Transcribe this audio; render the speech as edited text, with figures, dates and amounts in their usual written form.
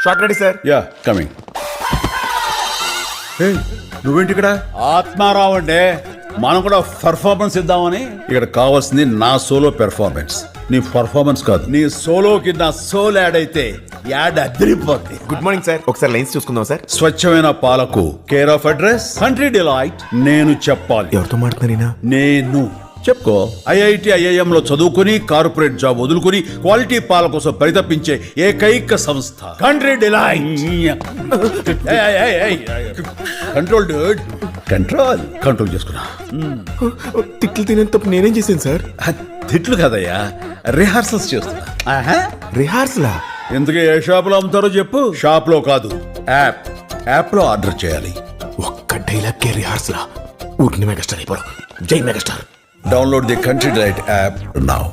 Short ready sir. Yeah coming. నువ్వేంటి ఇక్కడ? ఆత్మారావు అంటే మనం కూడా పెర్ఫార్మెన్స్ ఇద్దామని. ఇక్కడ కావాల్సింది నా సోలో పెర్ఫార్మెన్స్, నీ పర్ఫార్మెన్స్ కాదు. నీ సోలోకి నా సోల్ యాడ్ అయితే యాడ్ అదిరిపోద్ది. Good morning sir. ఒకసారి లైన్స్ చూసుకుందాం సార్. స్వచ్ఛమైన పాలకు care of address country delight. నేను చెప్పాలి. ఎవరితో మాట్లాడుతున్నారీనా? నేను చెప్పుకో. ఐఐటి ఐఐఎం లో చదువుకుని కార్పొరేట్ జాబ్ వదులుకుని క్వాలిటీ పాల కోసం పరితపించే ఏకైక సంస్థ country delight. Control Dude, control control చేసుకున్నా. తిట్లు తినే తప్పు నేనేం చేశాను సార్? తిట్లు కదయ్యా, రిహార్సల్స్ చేస్తున్నా. రిహార్సలా? ఎందుకు ఏ షాప్ లో అమ్ముతారో చెప్పు. షాప్ లో కాదు, యాప్ లో ఆర్డర్ చేయాలి. ఒక్క డైలాగ్ కే రిహార్సలా? ఊరికి మెగాస్టార్ అయిపోరు. జై megastar. Download the Country Delight app now.